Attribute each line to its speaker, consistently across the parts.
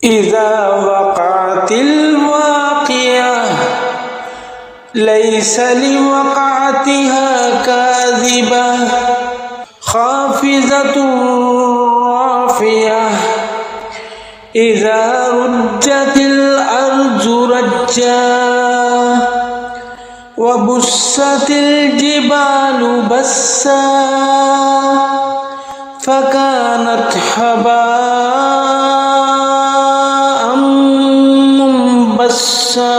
Speaker 1: इज़ा वक़अतिल वाक़िया लैसा लिवक़अतिहा काज़िबा खाफ़िज़तुर राफ़िया इज़ा रुज्जतिल अर्ज़ु रज्जा व बुस्सतिल जिबालु बस्सा फ़कानत हबाअम मुंबस्सा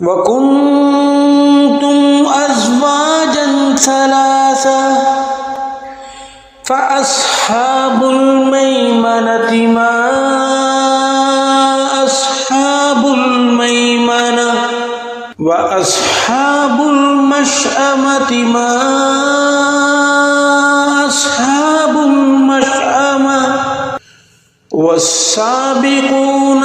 Speaker 1: व कुंतुम अज़वाजन सलासा फ़अस्हाबुल मैमनति मा अस्हाबुल मैमना व अस्हाबुल मशअमति मा अस्हाबुल मशअमा वस्साबिक़ून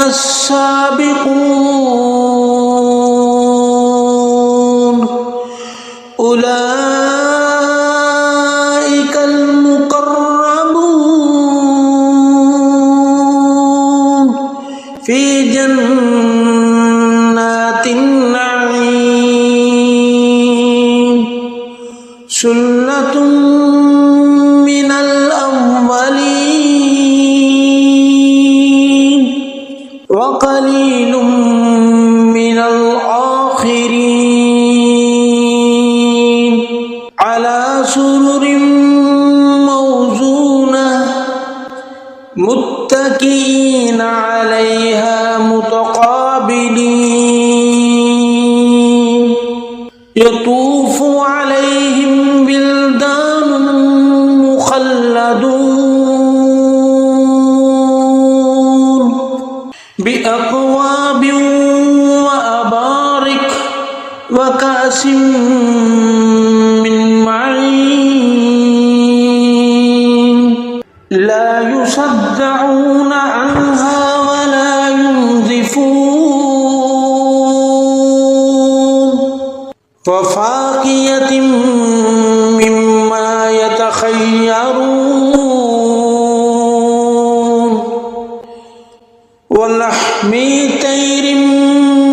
Speaker 1: अस्साबिक़ून उलाइकल मुक़र्रबून फ़ी जन्नातिन नईम सुल्लतुम मिनल अव्वलीन व क़लीलुम मिनल आखिरीन अला सुरुरिन मौज़ूना मुत्तकीना अलैहा मुतक़ाबिलीन यतूफ़ु अलैहिम विल्दानुन मुख़ल्लदून बिअक़वाबिन व अबारिक व कासिम मिन मईन ला युसद्दऊन अन्हा व ला युनज़िफून व फ़ाकिहतिन मिम्मा यतख़य्यरून व लहमी तैरिन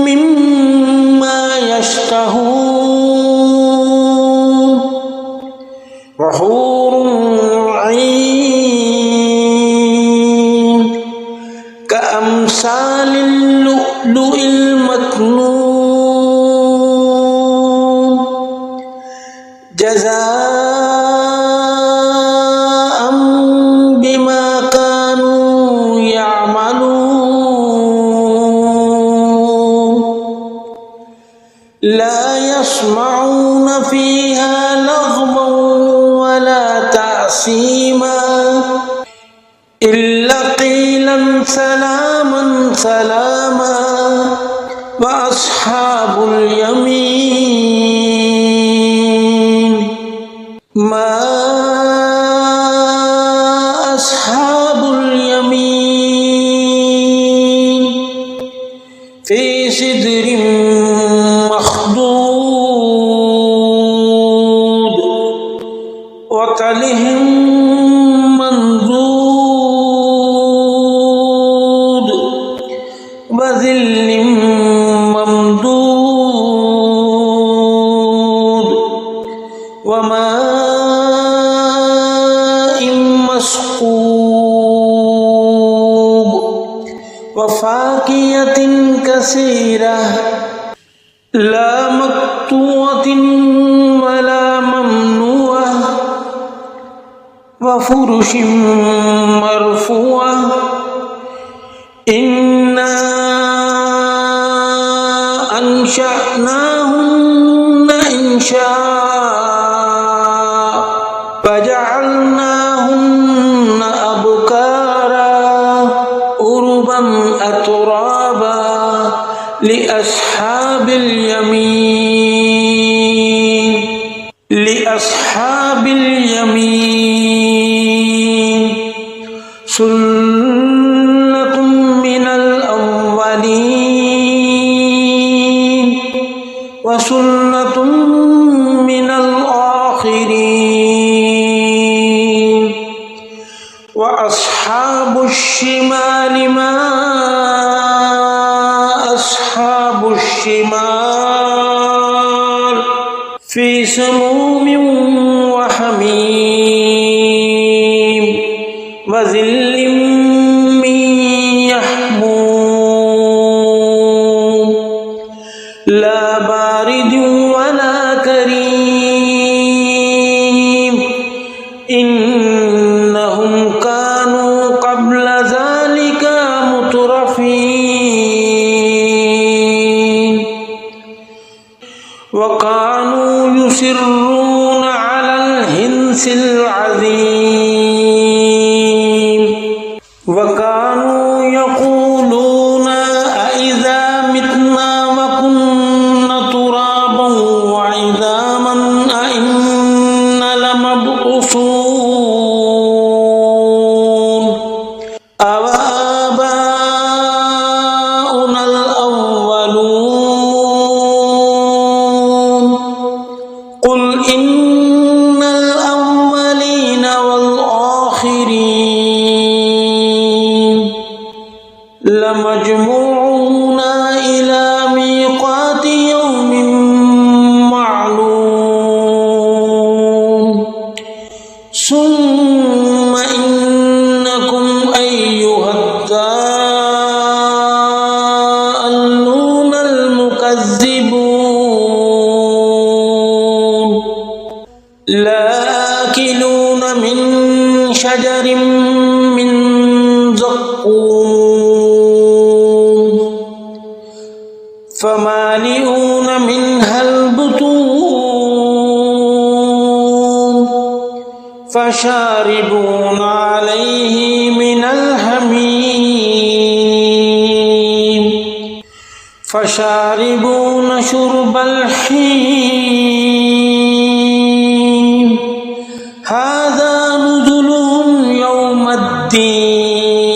Speaker 1: मिम्मा यश्तहून व हूरुन ईन कअम्सालिल लुअलुइल मक्नून जज़ाअम बिमा कानू यअमलून ला यस्मऊन फ़ीहा लग़वन वला तअसीमा इल्ला क़ीलन सलामन सलामा व अस्हाबुल यमीन मा अस्हाबुल यमीन फ़ी सिदरिन मख़दूद व तलहिम मंज़ूद व ज़िल्लिम ममदूद व माइन मस्कूब व फ़ाकिहतिन कसीरा ला मक़तूअतिन वला ममनूआ व फ़ुरुशिन मरफ़ूआ इन्ना अंशअनाहुन्ना इंशाअ फजअलनाहुन्ना अबकारा उरुबन अतराबा लिअस्हाबिल यमीन सुल्लतुम मिनल अव्वलीन व सुल्लतुम मिनल आखिरीन व अस्हाब أصحاب الشمال ما أصحاب الشمال في سموم وحميم وظل من يحموم لا بارد ولا كريم إنهم كانوا قبل ذلك مترفين وكانوا يصرون على الحنث العظيم وكانوا يقولون أإذا متنا وكنا ترابا وعظاما أإنا لمبعوثون أوآباؤنا الأولون قل إن الأولين والآخرين لمجموعون إلى ميقات يوم معلوم ثم إنكم أيها الضالون المكذبون لآكلون من شجر من زقوم فمالئون منها البطون فشاربون عليه من الحميم فشاربون شرب الحميم هذا نزلهم يوم الدين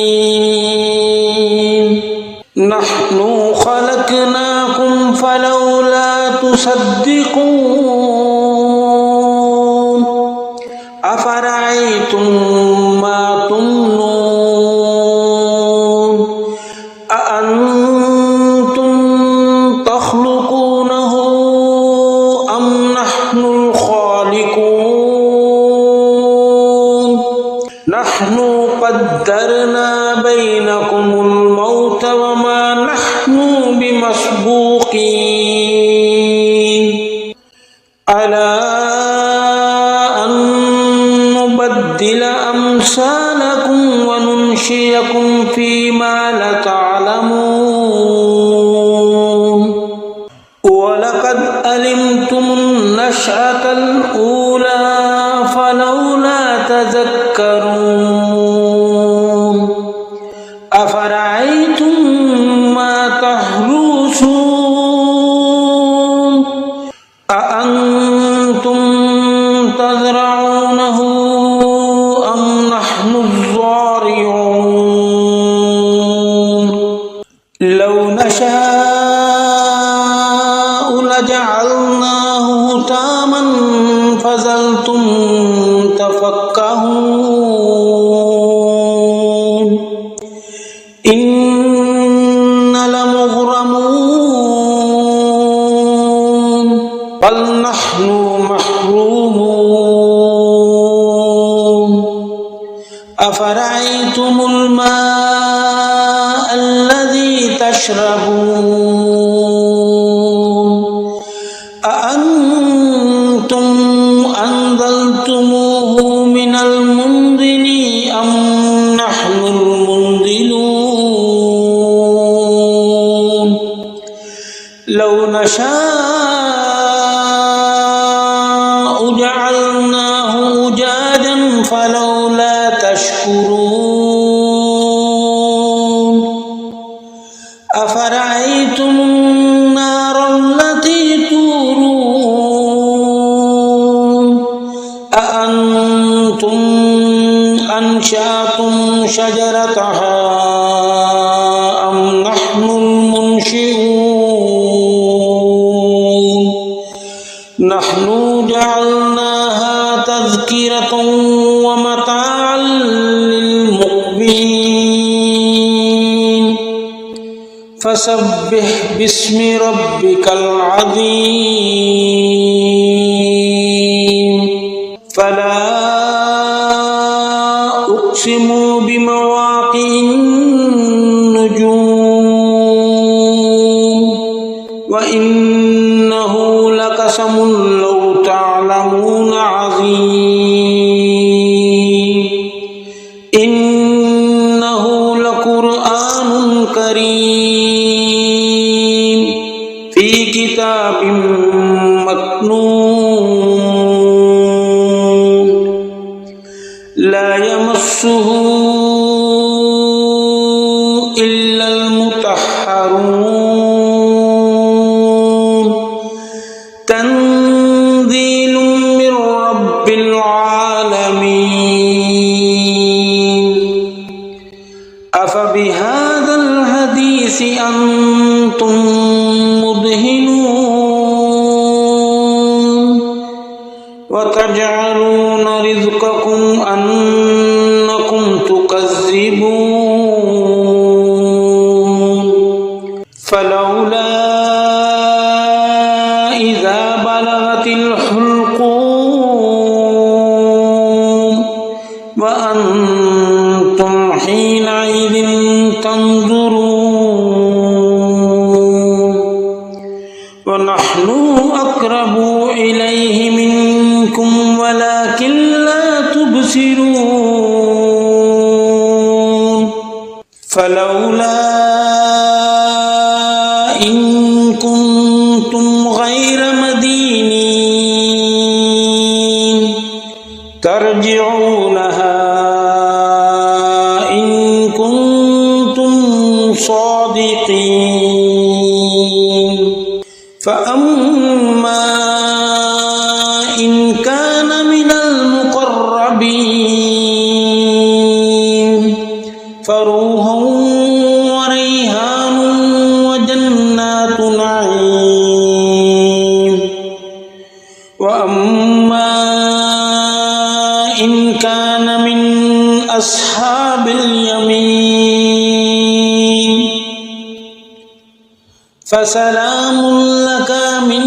Speaker 1: نحن خلقناكم فلولا تصدقون أفرأيتم ما تمنون أأنتم تخلقونه أم نحن الخالقون نحن قدرنا بينكم الموت وما نحن بمسبوقين ألا أن نبدل أمثالكم وننشئكم فيما لا تعلمون ولقد علمتم النشأة الأولى فلولا تذكرون أفرأيتم ما تحرثون أأنتم تزرعونه أم نحن الزارعون لو نشاء لجعلناه هتاما فظلتم تفكهون إنا لمغرمون بل نحن محرومون أفرأيتم الماء الذي تشربون أأنتم أنزلتموه من المنزل أم نحن المنزلون لو نشاء جعلناه أجاجا فلولا تشكرون أفرأيتم النار التي تورون أأنتم أنشأتم شجرتها أم نحن المنشئون نحن جعلناها تذكرة ومتاعا للمقوين المبين فسبح باسم ربك العظيم فلا أقسم بمواقع النجوم وإنه لقسم لو تعلمون عظيم إنه لقرآن كريم في كتاب مكنون لا يمسه إلا المطهرون تنزيل من رب العالمين أفبهذا الحديث أنتم مدهنون وتجعلون رزقكم أنكم تكذبون فلولا إذا بلغت الحلقوم وأنتم حينئذ تنظرون ونحن أقرب إليه منكم ولكن لا تبصرون فلولا إن كنتم غير مدينين ترجعونها إن كنتم صادقين فأما إن كان من المقربين فروح وريحان وجنات نعيم وأما إن كان من أصحاب اليمين فسلام لك من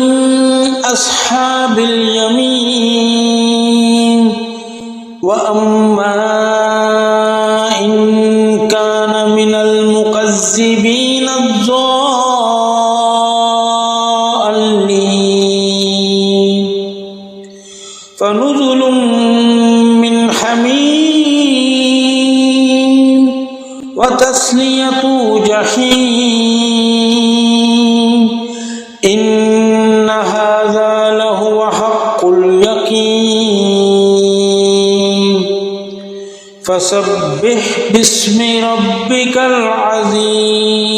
Speaker 1: أصحاب اليمين وأما إن كان من المكذبين الضالين فنزل من حميم وتصلية جحيم إن هذا لهو حق اليقين فسبح باسم ربك العظيم